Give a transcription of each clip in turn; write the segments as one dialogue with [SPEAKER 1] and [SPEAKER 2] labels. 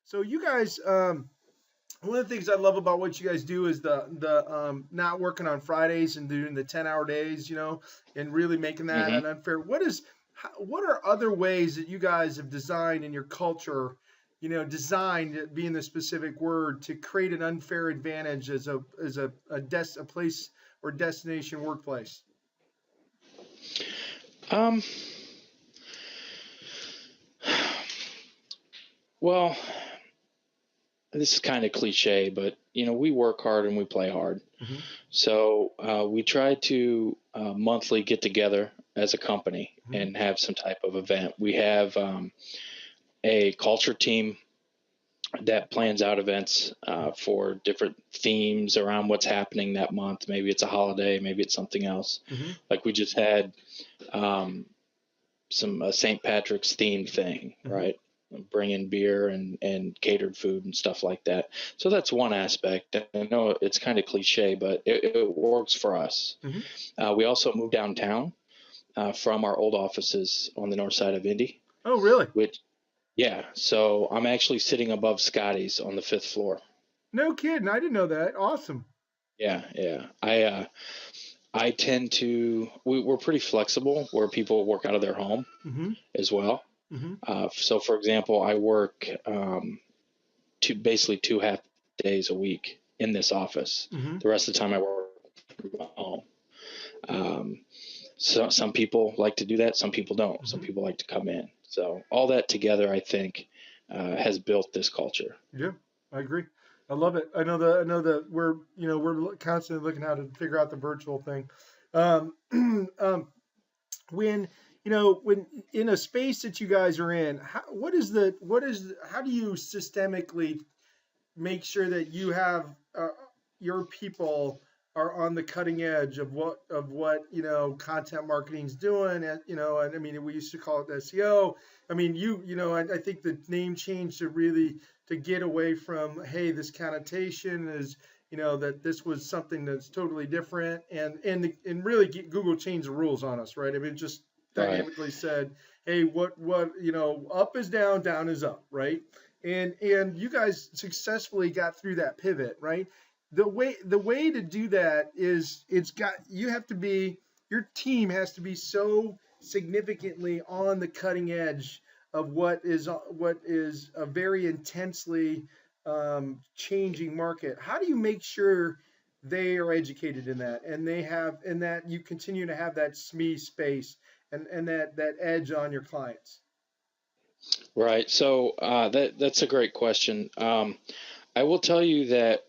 [SPEAKER 1] So you guys, one of the things I love about what you guys do is the not working on Fridays and doing the 10-hour days, and really making that
[SPEAKER 2] Hmm.
[SPEAKER 1] an unfair. What are other ways that you guys have designed in your culture, designed being the specific word to create an unfair advantage as a place or destination workplace?
[SPEAKER 2] Um, well, this is kind of cliche, but we work hard and we play hard.
[SPEAKER 1] Hmm.
[SPEAKER 2] So we try to monthly get together as a company
[SPEAKER 1] Hmm.
[SPEAKER 2] and have some type of event. We have a culture team that plans out events for different themes around what's happening that month. Maybe it's a holiday, maybe it's something else.
[SPEAKER 1] Hmm.
[SPEAKER 2] Like we just had um, some St. Patrick's themed thing,
[SPEAKER 1] Hmm.
[SPEAKER 2] right? Bring in beer and catered food and stuff like that. So that's one aspect. I know it's kind of cliche, but it works for us.
[SPEAKER 1] Hmm.
[SPEAKER 2] We also moved downtown from our old offices on the north side of Indy,
[SPEAKER 1] Oh, really?
[SPEAKER 2] which, yeah. So I'm actually sitting above Scotty's on the fifth floor.
[SPEAKER 1] No kidding. I didn't know that. Awesome.
[SPEAKER 2] Yeah, yeah. I tend to. We're pretty flexible where people work out of their home
[SPEAKER 1] Hmm.
[SPEAKER 2] as well.
[SPEAKER 1] Hmm.
[SPEAKER 2] So, for example, I work basically 2 half days a week in this office.
[SPEAKER 1] Hmm.
[SPEAKER 2] The rest of the time I work from home. Um, so some people like to do that. Some people don't. Some
[SPEAKER 1] Hmm.
[SPEAKER 2] people like to come in. So all that together, I think, has built this culture.
[SPEAKER 1] Yeah, I agree. I love it. I know that we're constantly looking how to figure out the virtual thing. Um, um, when in a space that you guys are in, how do you systemically make sure that you have your people are on the cutting edge of what content marketing's doing, and I mean we used to call it SEO. I mean I think the name change to really to get away from, hey, this connotation is, that this was something that's totally different, and really Google changed the rules on us, right? I mean, it just
[SPEAKER 2] Right.
[SPEAKER 1] dynamically said, hey, what up is down, down is up, right? And you guys successfully got through that pivot, right? The way to do that is you have to be, your team has to be so significantly on the cutting edge of what is a very intensely changing market. How do you make sure they are educated in that, and that you continue to have that SME space, and that edge on your clients?
[SPEAKER 2] Right. So that's a great question. I will tell you that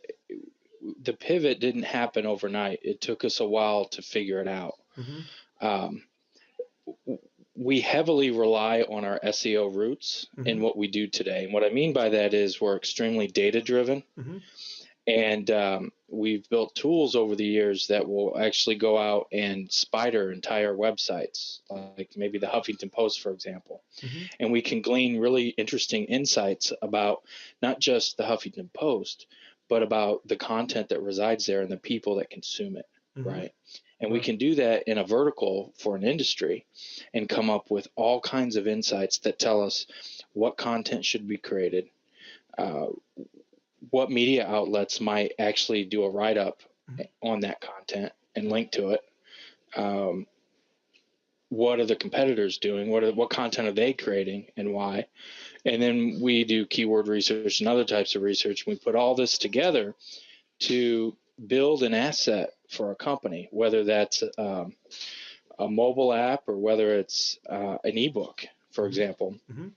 [SPEAKER 2] the pivot didn't happen overnight. It took us a while to figure it out.
[SPEAKER 1] Hmm.
[SPEAKER 2] Um, we heavily rely on our SEO roots in
[SPEAKER 1] Hmm.
[SPEAKER 2] what we do today. And what I mean by that is we're extremely data driven.
[SPEAKER 1] Hmm.
[SPEAKER 2] And we've built tools over the years that will actually go out and spider entire websites, like maybe the Huffington Post, for example.
[SPEAKER 1] Hmm.
[SPEAKER 2] And we can glean really interesting insights about not just the Huffington Post, but about the content that resides there and the people that consume it,
[SPEAKER 1] Hmm.
[SPEAKER 2] right? And we
[SPEAKER 1] Wow.
[SPEAKER 2] can do that in a vertical for an industry and come up with all kinds of insights that tell us what content should be created, uh, what media outlets might actually do a write up
[SPEAKER 1] Mhm.
[SPEAKER 2] on that content and link to it. Um, what are the competitors doing? What content are they creating and why? And then we do keyword research and other types of research. We put all this together to build an asset for a company, whether that's a mobile app or whether it's an ebook, for
[SPEAKER 1] Mhm.
[SPEAKER 2] example.
[SPEAKER 1] Mhm.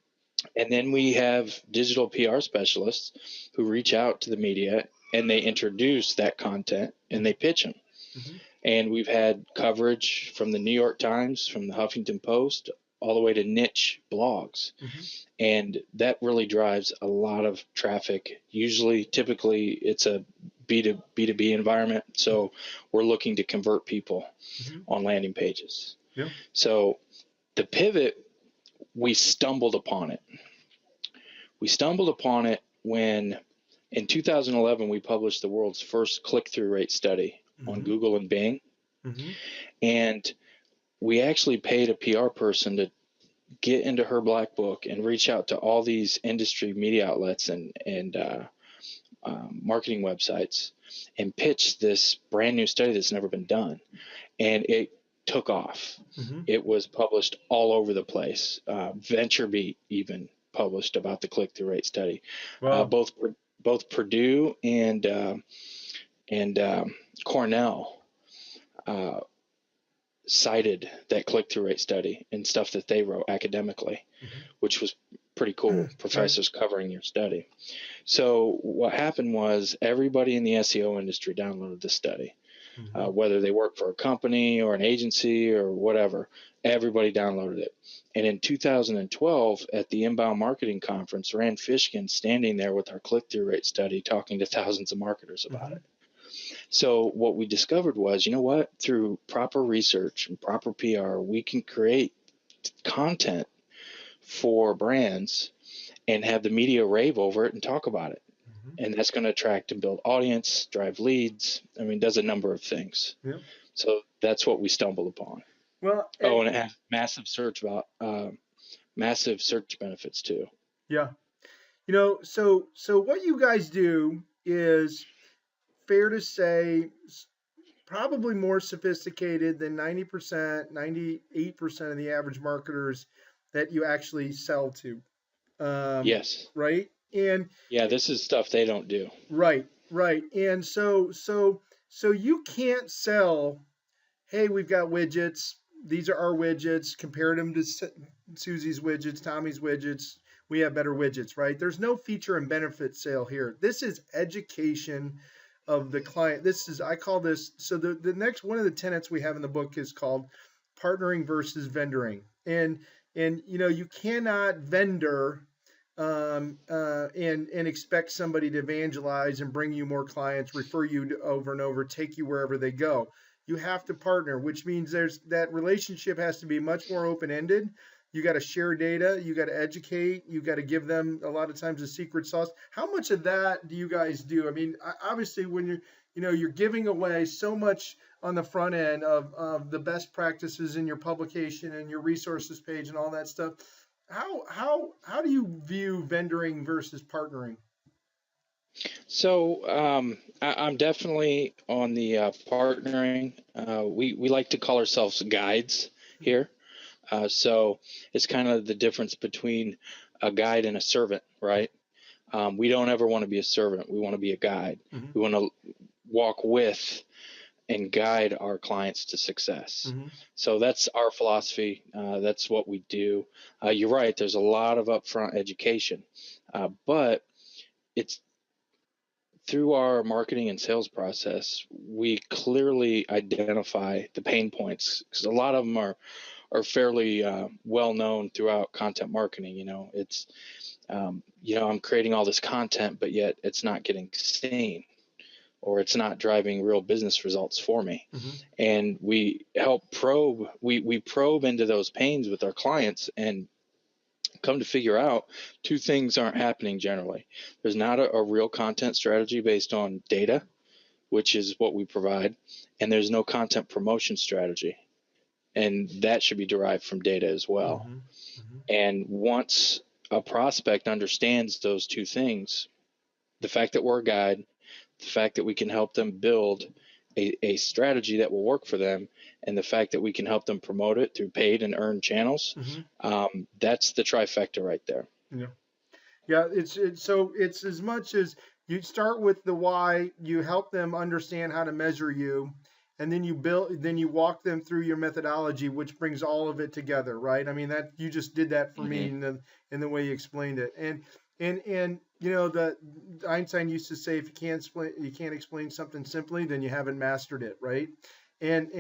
[SPEAKER 2] And then we have digital PR specialists who reach out to the media and they introduce that content and they pitch them.
[SPEAKER 1] Mhm.
[SPEAKER 2] And we've had coverage from the New York Times, from the Huffington Post, all the way to niche blogs.
[SPEAKER 1] Mhm.
[SPEAKER 2] And that really drives a lot of traffic. Typically, it's a B2B environment.
[SPEAKER 1] Mhm.
[SPEAKER 2] So we're looking to convert people
[SPEAKER 1] Mhm.
[SPEAKER 2] on landing pages.
[SPEAKER 1] Yeah.
[SPEAKER 2] So the pivot, we stumbled upon it. We stumbled upon it when in 2011 we published the world's first click-through rate study on
[SPEAKER 1] Mhm.
[SPEAKER 2] Google and Bing.
[SPEAKER 1] Mhm.
[SPEAKER 2] And we actually paid a PR person to get into her black book and reach out to all these industry media outlets and marketing websites and pitch this brand new study that's never been done. And it took off.
[SPEAKER 1] Mm-hmm.
[SPEAKER 2] It was published all over the place. VentureBeat even published about the click-through rate study.
[SPEAKER 1] Wow.
[SPEAKER 2] Both Purdue and Cornell cited that click-through rate study and stuff that they wrote academically, which was pretty cool. Professors covering your study. So what happened was everybody in the SEO industry downloaded the study. Whether they work for a company or an agency or whatever, everybody downloaded it. And in 2012, at the Inbound Marketing Conference, Rand Fishkin standing there with our click-through rate study, talking to thousands of marketers about it. So what we discovered was, you know what? Through proper research and proper PR, we can create content for brands and have the media rave over it and talk about it. And that's going to attract and build audience, drive leads. I mean, does a number of things.
[SPEAKER 1] Yeah.
[SPEAKER 2] So that's what we stumbled upon.
[SPEAKER 1] Well,
[SPEAKER 2] and it has massive search benefits too.
[SPEAKER 1] Yeah. You know, so what you guys do is fair to say probably more sophisticated than 90%, 98% of the average marketers that you actually sell to.
[SPEAKER 2] Yes.
[SPEAKER 1] Right. And
[SPEAKER 2] yeah, this is stuff they don't do.
[SPEAKER 1] Right. And so you can't sell, hey, we've got widgets. These are our widgets. Compare them to Susie's widgets, Tommy's widgets. We have better widgets, right? There's no feature and benefit sale here. This is education of the client. I call this, so the next one of the tenets we have in the book is called partnering versus vendoring. And you know, you cannot vendor and expect somebody to evangelize and bring you more clients, refer you over and over, take you wherever they go. You have to partner, which means that relationship has to be much more open-ended. You got to share data, you got to educate, you got to give them a lot of times the secret sauce. How much of that do you guys do? I mean, obviously when you're giving away so much on the front end of the best practices in your publication and your resources page and all that stuff. How do you view vendoring versus partnering?
[SPEAKER 2] So I'm definitely on the partnering. We like to call ourselves guides here. So it's kind of the difference between a guide and a servant, right? We don't ever want to be a servant. We want to be a guide. We want to walk with and guide our clients to success. So that's our philosophy. That's what we do. You're right. There's a lot of upfront education, but it's through our marketing and sales process, we clearly identify the pain points because a lot of them are fairly well known throughout content marketing. You know, it's I'm creating all this content, but yet it's not getting seen, or it's not driving real business results for me. And we help probe, we probe into those pains with our clients and come to figure out two things aren't happening generally. There's not a real content strategy based on data, which is what we provide, and there's no content promotion strategy. And that should be derived from data as well. And once a prospect understands those two things, the fact that we're a guide, the fact that we can help them build a strategy that will work for them, and the fact that we can help them promote it through paid and earned channels, that's the trifecta right there.
[SPEAKER 1] Yeah. It's as much as you start with the why, you help them understand how to measure you, and then you walk them through your methodology, which brings all of it together, right? I mean, that you just did that for me in the way you explained it. And you know, that Einstein used to say, if you can't explain something simply, then you haven't mastered it, right? And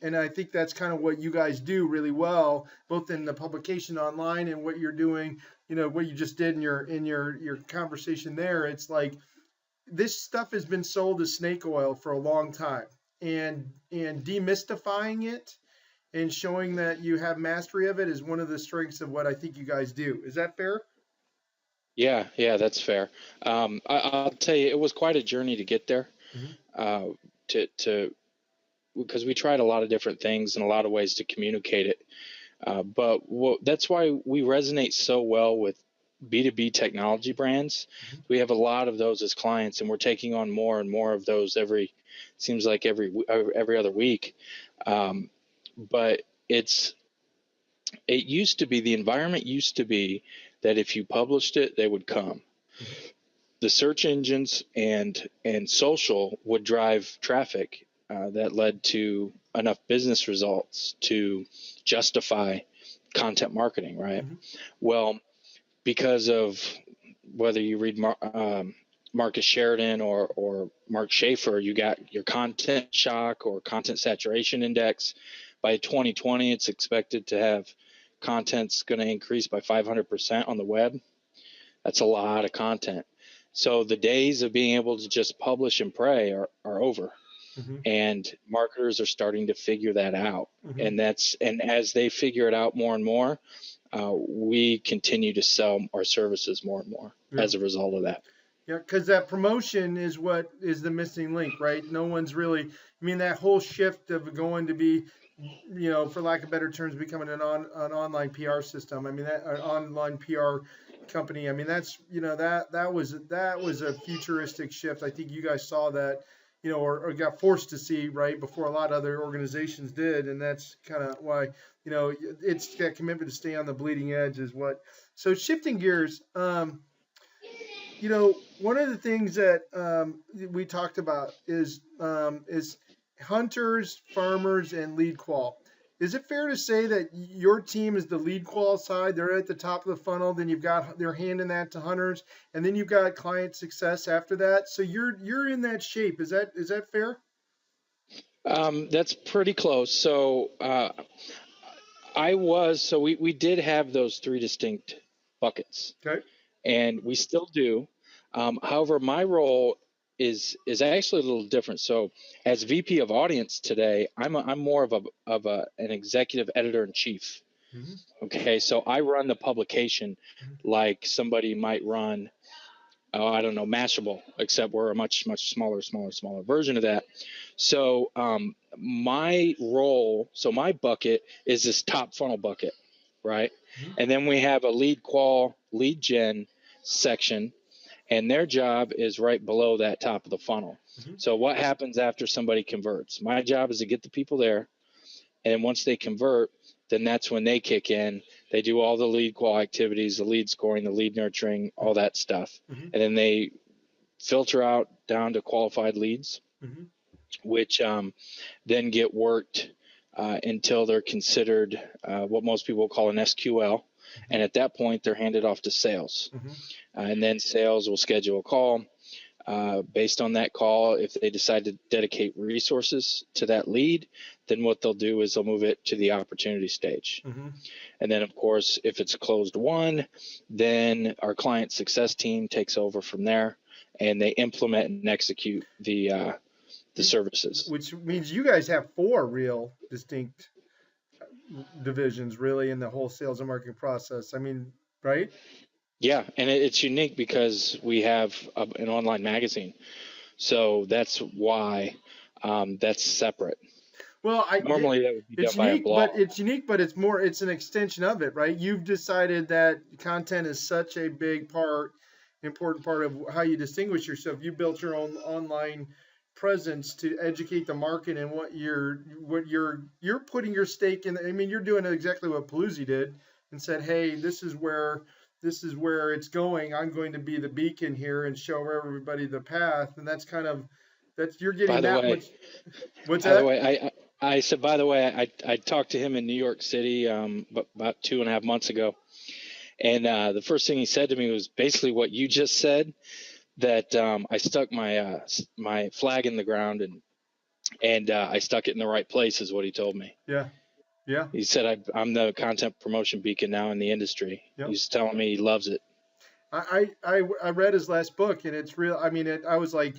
[SPEAKER 1] I think that's kind of what you guys do really well, both in the publication online and what you're doing, you know, what you just did in your conversation there. It's like this stuff has been sold as snake oil for a long time, and demystifying it and showing that you have mastery of it is one of the strengths of what I think you guys do. Is that fair?
[SPEAKER 2] Yeah, that's fair. I'll tell you, it was quite a journey to get there. Because we tried a lot of different things and a lot of ways to communicate it. But that's why we resonate so well with B2B technology brands.
[SPEAKER 1] Mhm.
[SPEAKER 2] We have a lot of those as clients, and we're taking on more and more of those seems like every other week. But the environment used to be that if you published it, they would come.
[SPEAKER 1] Mhm.
[SPEAKER 2] The search engines and social would drive traffic that led to enough business results to justify content marketing, right?
[SPEAKER 1] Mhm.
[SPEAKER 2] Well, because of whether you read Marcus Sheridan or Mark Schaefer, you got your content shock or content saturation index. By 2020, it's expected to have content's going to increase by 500% on the web. That's a lot of content. So the days of being able to just publish and pray are over.
[SPEAKER 1] Mhm.
[SPEAKER 2] And marketers are starting to figure that out.
[SPEAKER 1] Mhm.
[SPEAKER 2] And as they figure it out more and more, we continue to sell our services more and more
[SPEAKER 1] Yeah.
[SPEAKER 2] as a result of that.
[SPEAKER 1] Yeah, because that promotion is what is the missing link, right? No one's really, I mean, that whole shift of going to be, for lack of better terms, becoming an online PR system. I mean, that an online PR company. I mean, that's, that was a futuristic shift. I think you guys saw that, or got forced to see, right, before a lot of other organizations did. And that's kind of why, it's that commitment to stay on the bleeding edge is what. So shifting gears, one of the things that we talked about is hunters, farmers, and lead qual. Is it fair to say that your team is the lead qual side? They're at the top of the funnel. Then you've got they're handing that to hunters, and then you've got client success after that. So you're in that shape. Is that fair?
[SPEAKER 2] That's pretty close. So we did have those three distinct buckets,
[SPEAKER 1] Okay.
[SPEAKER 2] and we still do. However, my role is actually a little different. So, as VP of Audience today, I'm more of an executive editor in chief.
[SPEAKER 1] Mm-hmm.
[SPEAKER 2] Okay, so I run the publication like somebody might run, I don't know, Mashable, except we're a much smaller version of that. So my bucket is this top funnel bucket, right?
[SPEAKER 1] Mm-hmm.
[SPEAKER 2] And then we have a lead qual, lead gen section, and their job is right below that top of the funnel.
[SPEAKER 1] Mm-hmm.
[SPEAKER 2] So what happens after somebody converts? My job is to get the people there, and once they convert, then that's when they kick in. They do all the lead qual activities, the lead scoring, the lead nurturing, all that stuff,
[SPEAKER 1] Mm-hmm.
[SPEAKER 2] and then they filter out down to qualified leads,
[SPEAKER 1] Mm-hmm.
[SPEAKER 2] which then get worked until they're considered what most people call an SQL. And at that point, they're handed off to sales.
[SPEAKER 1] Mm-hmm.
[SPEAKER 2] And then sales will schedule a call. Based on that call, if they decide to dedicate resources to that lead, then what they'll do is they'll move it to the opportunity stage.
[SPEAKER 1] Mm-hmm.
[SPEAKER 2] And then, of course, if it's a closed one, then our client success team takes over from there, and they implement and execute the services.
[SPEAKER 1] Which means you guys have 4 real distinct divisions, really, in the whole sales and marketing process. I mean, right?
[SPEAKER 2] Yeah, and it's unique because we have an online magazine, so that's why that's separate.
[SPEAKER 1] Well,
[SPEAKER 2] Normally that would be
[SPEAKER 1] it's
[SPEAKER 2] done by a
[SPEAKER 1] unique,
[SPEAKER 2] blog.
[SPEAKER 1] but it's an extension of it, right? You've decided that content is such a big part, important part of how you distinguish yourself. You built your own online presence to educate the market and what you're putting your stake in. I mean, you're doing exactly what Palooza did and said, "Hey, this is where it's going. I'm going to be the beacon here and show everybody the path." And that's you're getting that much. What's
[SPEAKER 2] By the
[SPEAKER 1] that?
[SPEAKER 2] way, I said, by the way, I talked to him in New York City about 2.5 months ago. And the first thing he said to me was basically what you just said, that I stuck my flag in the ground and I stuck it in the right place is what he told me.
[SPEAKER 1] Yeah. Yeah.
[SPEAKER 2] He said, I'm the content promotion beacon now in the industry.
[SPEAKER 1] Yep.
[SPEAKER 2] He's telling me he loves it.
[SPEAKER 1] I read his last book and it's real. I mean, I was like,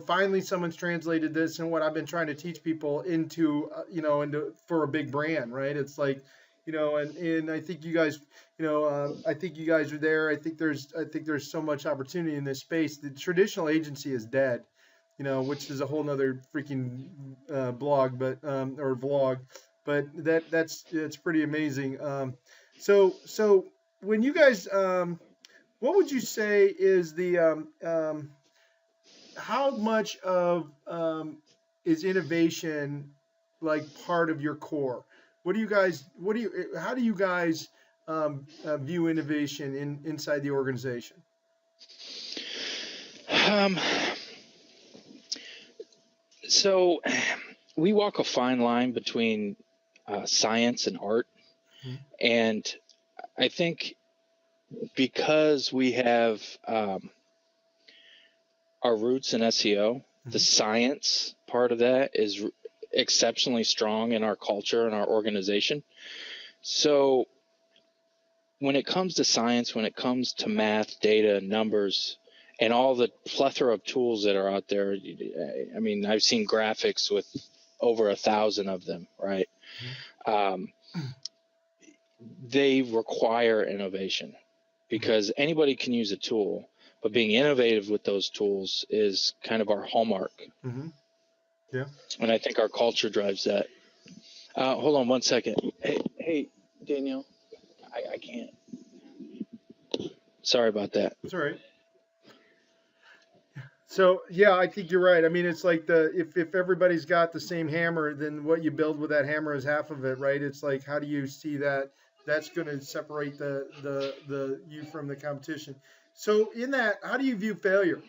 [SPEAKER 1] finally someone's translated this and what I've been trying to teach people into for a big brand, right? It's like, and I think you guys, I think you guys are there. I think there's so much opportunity in this space. The traditional agency is dead, which is a whole nother freaking blog, but or vlog. but that's pretty amazing. So when you guys, what would you say is the how much of is innovation like part of your core? What do you guys? What do you? How do you guys view innovation inside the organization?
[SPEAKER 2] Um, so we walk a fine line between science and art,
[SPEAKER 1] Mhm.
[SPEAKER 2] and I think because we have our roots in SEO, the
[SPEAKER 1] Mhm.
[SPEAKER 2] science part of that is exceptionally strong in our culture and our organization. So when it comes to science, when it comes to math, data, numbers, and all the plethora of tools that are out there, I mean, I've seen graphics with over 1,000 of them, right? Um, they require innovation because anybody can use a tool, but being innovative with those tools is kind of our hallmark.
[SPEAKER 1] Mm-hmm. Yeah.
[SPEAKER 2] And I think our culture drives that. Hold on one second. Hey, Danielle, I can't. Sorry about that.
[SPEAKER 1] That's all right. So yeah, I think you're right. I mean, it's like if everybody's got the same hammer, then what you build with that hammer is half of it, right? It's like how do you see that that's going to separate the you from the competition. So in that, how do you view failure?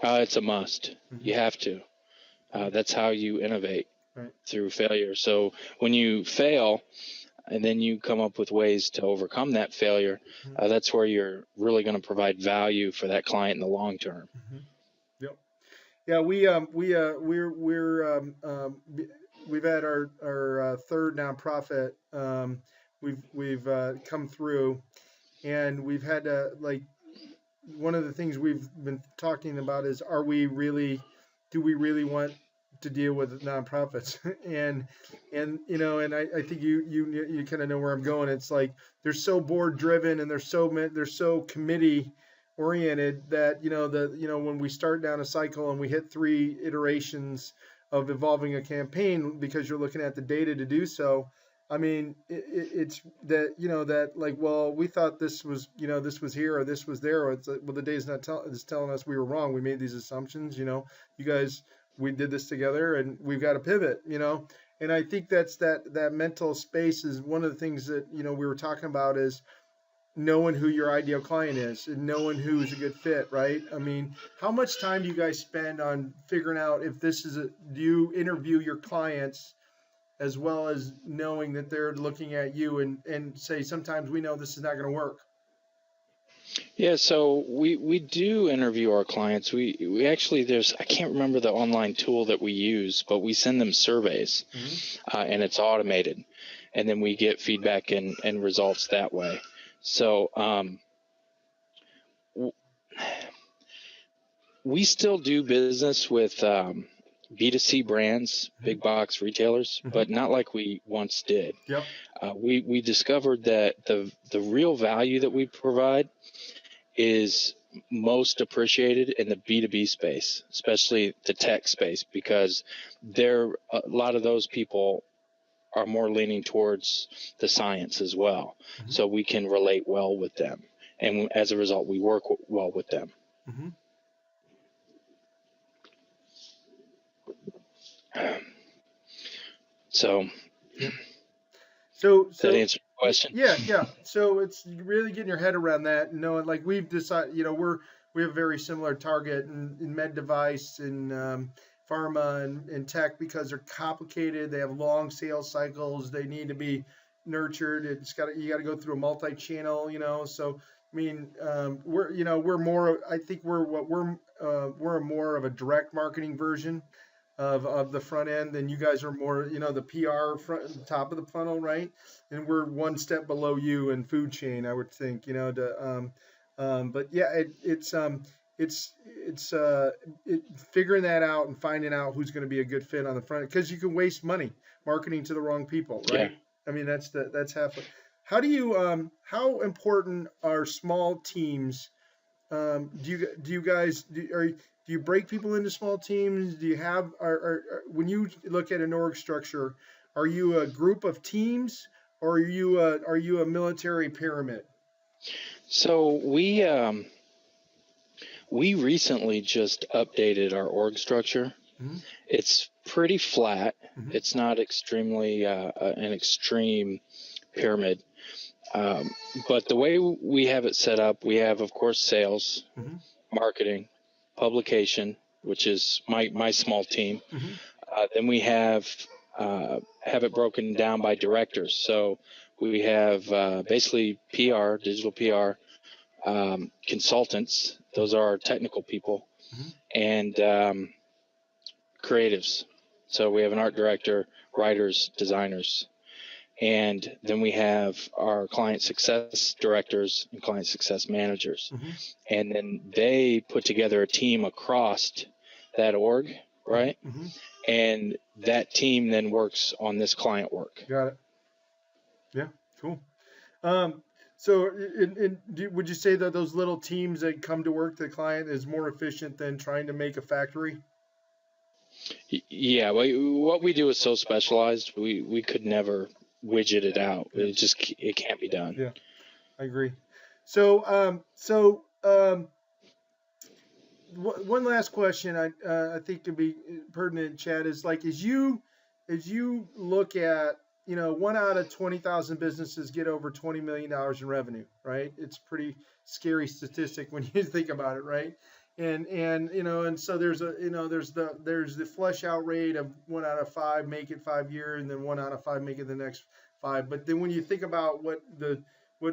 [SPEAKER 2] It's a must.
[SPEAKER 1] Hmm.
[SPEAKER 2] You have to. That's how you innovate,
[SPEAKER 1] Right.
[SPEAKER 2] through failure. So when you fail and then you come up with ways to overcome that failure,
[SPEAKER 1] Hmm.
[SPEAKER 2] that's where you're really going to provide value for that client in the long term.
[SPEAKER 1] Hmm. Yep. Yeah, we've had our third nonprofit. We've come through, and we've had to like one of the things we've been talking about is do we really want to deal with nonprofits and I think you kind of know where I'm going. It's like they're so board driven and they're so committee oriented that when we start down a cycle and we hit three iterations of evolving a campaign because you're looking at the data to do so. I mean, it's that that like, well, we thought this was here or this was there. Or it's like, well, the data's not it's telling us we were wrong. We made these assumptions. You guys, we did this together, and we've got to pivot. And I think that mental space is one of the things that we were talking about is knowing who your ideal client is and knowing who is a good fit, right? I mean, how much time do you guys spend on figuring out if this is do you interview your clients as well as knowing that they're looking at you and say sometimes we know this is not going to work.
[SPEAKER 2] Yeah, so we do interview our clients. We actually, I can't remember the online tool that we use, but we send them surveys, and it's automated, and then we get feedback and results that way. So we still do business with B2C brands, big box retailers, but not like we once did.
[SPEAKER 1] Yep.
[SPEAKER 2] We discovered that the real value that we provide is most appreciated in the B2B space, especially the tech space, because a lot of those people are more leaning towards the science as well.
[SPEAKER 1] Mm-hmm.
[SPEAKER 2] So we can relate well with them. And as a result, we work well with them.
[SPEAKER 1] Mm-hmm.
[SPEAKER 2] So,
[SPEAKER 1] yeah. So
[SPEAKER 2] that answer your question?
[SPEAKER 1] Yeah. So it's really getting your head around that and knowing like we've decided, we have a very similar target in med device and pharma and tech because they're complicated. They have long sales cycles. They need to be nurtured. You got to go through a multi-channel, So I mean, we're more. I think we're more of a direct marketing version of the front end, and you guys are more, the PR front, top of the funnel, right? And we're one step below you in food chain, I would think, but yeah, it's figuring that out and finding out who's going to be a good fit on the front because you can waste money marketing to the wrong people, right?
[SPEAKER 2] Yeah.
[SPEAKER 1] I mean, that's half. How do you how important are small teams? Do you guys do you break people into small teams? Do you have when you look at an org structure, Are you a group of teams, or are you a military pyramid?
[SPEAKER 2] So we recently just updated our org structure.
[SPEAKER 1] Mm-hmm.
[SPEAKER 2] It's pretty flat.
[SPEAKER 1] Mm-hmm.
[SPEAKER 2] It's not extremely an extreme pyramid. But the way we have it set up, we have, of course, sales,
[SPEAKER 1] Mm-hmm.
[SPEAKER 2] marketing, publication, which is my small team.
[SPEAKER 1] Mm-hmm.
[SPEAKER 2] Then we have it broken down by directors. So we have basically PR, digital PR, consultants. Those are our technical people,
[SPEAKER 1] Mm-hmm.
[SPEAKER 2] and creatives. So we have an art director, writers, designers. And then we have our client success directors and client success managers.
[SPEAKER 1] Mm-hmm.
[SPEAKER 2] And then they put together a team across that org, right?
[SPEAKER 1] Mm-hmm.
[SPEAKER 2] And that team then works on this client work.
[SPEAKER 1] Got it. Yeah, cool. So, would you say that those little teams that come to work the client is more efficient than trying to make a factory?
[SPEAKER 2] Yeah, what we do is so specialized. We could never widget it out.
[SPEAKER 1] Yeah.
[SPEAKER 2] It can't be done.
[SPEAKER 1] Yeah, I agree. So, one last question I think could be pertinent, Chad, is like as you look at, 1 out of 20,000 businesses get over $20 million in revenue, right? It's pretty scary statistic when you think about it, right? And so there's the flush out rate of 1 out of 5 make it 5 years, and then 1 out of 5 make it the next 5. But then when you think about what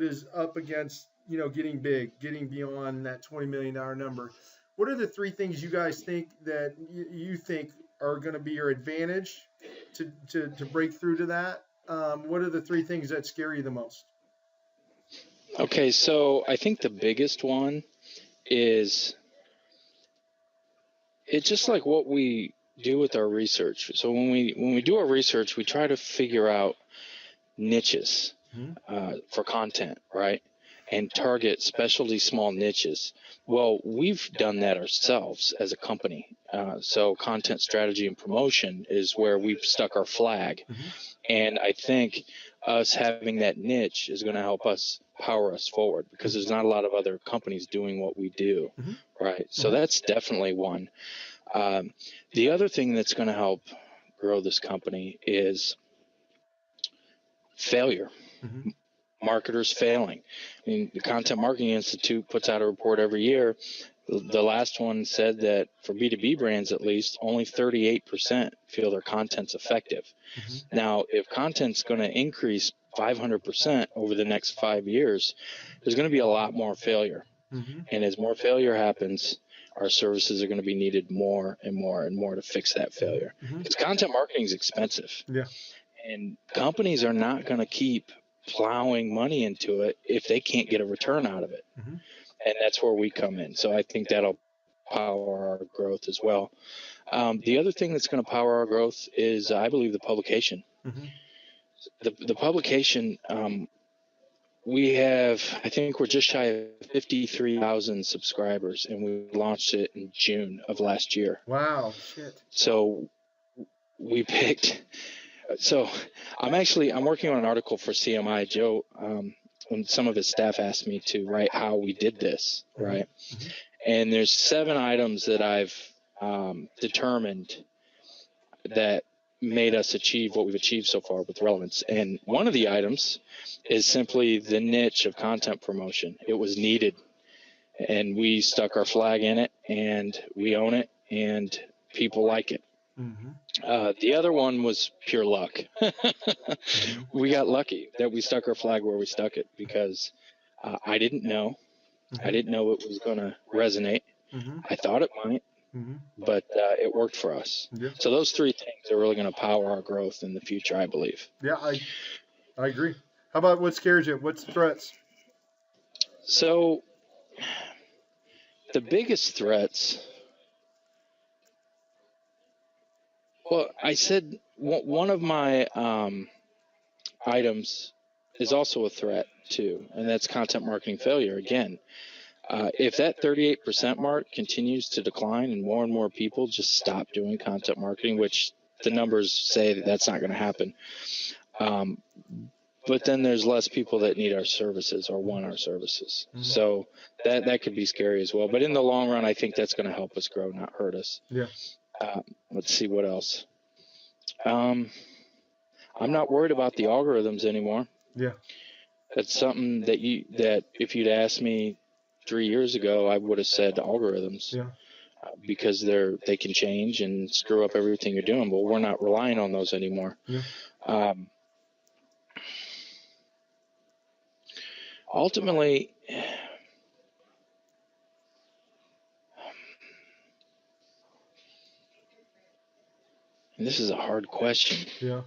[SPEAKER 1] is up against, getting big, getting beyond that $20 million number, what are the 3 things you guys think that you think are going to be your advantage to break through to that? What are the 3 things that scare you the most?
[SPEAKER 2] Okay, so I think the biggest one is it's just like what we do with our research. So when we do our research, we try to figure out niches for content, right? And target specialty small niches. Well, we've done that ourselves as a company. So content strategy and promotion is where we've stuck our flag.
[SPEAKER 1] Mm-hmm.
[SPEAKER 2] And I think us having that niche is going to help us power us forward, because there's not a lot of other companies doing what we do,
[SPEAKER 1] mm-hmm.
[SPEAKER 2] right? So that's definitely one. The other thing that's going to help grow this company is failure.
[SPEAKER 1] Mm-hmm.
[SPEAKER 2] Marketers failing. I mean, the Content Marketing Institute puts out a report every year. The last one said that for B2B brands, at least, only 38% feel their content's effective. Mm-hmm. Now, if content's going to increase 500% over the next 5 years, there's going to be a lot more failure. Mm-hmm. And as more failure happens, our services are going to be needed more and more and more to fix that failure. Because content marketing is expensive.
[SPEAKER 1] Yeah.
[SPEAKER 2] And companies are not going to keep plowing money into it if they can't get a return out of it. Mm-hmm. And that's where we come in. So I think that'll power our growth as well. The other thing that's going to power our growth is, I believe, the publication. Mm-hmm. The publication, we have, I think we're just shy of 53,000 subscribers, and we launched it in June of last year.
[SPEAKER 1] Wow, shit.
[SPEAKER 2] So we picked... So I'm working on an article for CMI. Joe, when some of his staff asked me to write how we did this, right? Mm-hmm. And there's 7 items that I've determined that made us achieve what we've achieved so far with relevance. And one of the items is simply the niche of content promotion. It was needed, and we stuck our flag in it, and we own it, and people like it. Mm-hmm. The other one was pure luck. We got lucky that we stuck our flag where we stuck it, because I didn't know. Mm-hmm. I didn't know it was going to resonate. Mm-hmm. I thought it might, but it worked for us. Yeah. So those 3 things are really going to power our growth in the future, I believe.
[SPEAKER 1] Yeah, I agree. How about what scares you? What's the threats?
[SPEAKER 2] So the biggest threats... Well, I said one of my items is also a threat too, and that's content marketing failure. Again, if that 38% mark continues to decline and more people just stop doing content marketing, which the numbers say that that's not going to happen. But then there's less people that need our services or want our services.
[SPEAKER 1] Mhm.
[SPEAKER 2] So that could be scary as well. But in the long run, I think that's going to help us grow, not hurt us.
[SPEAKER 1] Yeah.
[SPEAKER 2] Let's see what else. I'm not worried about the algorithms anymore.
[SPEAKER 1] Yeah.
[SPEAKER 2] That's something that if you'd asked me 3 years ago, I would have said algorithms.
[SPEAKER 1] Yeah.
[SPEAKER 2] Because they can change and screw up everything you're doing, but we're not relying on those anymore.
[SPEAKER 1] Yeah.
[SPEAKER 2] Ultimately, and this is a hard question.
[SPEAKER 1] Yeah.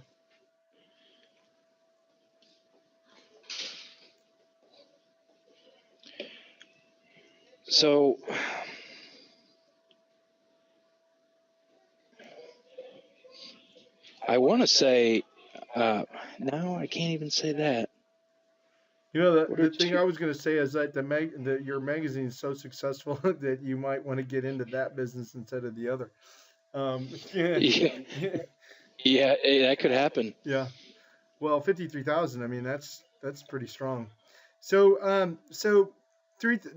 [SPEAKER 2] So I want to say, no, I can't even say that.
[SPEAKER 1] You know,
[SPEAKER 2] What
[SPEAKER 1] the
[SPEAKER 2] are
[SPEAKER 1] thing
[SPEAKER 2] two-
[SPEAKER 1] I was going to say is that your magazine is so successful that you might want to get into that business instead of the other. Yeah.
[SPEAKER 2] Yeah, that could happen.
[SPEAKER 1] Yeah. Well, 53,000. I mean, that's pretty strong. So,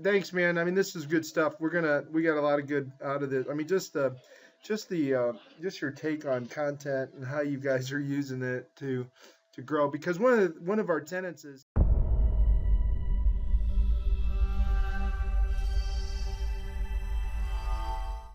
[SPEAKER 1] thanks, man. I mean, this is good stuff. We got a lot of good out of this. I mean, just your take on content and how you guys are using it to grow. Because one of our tenets is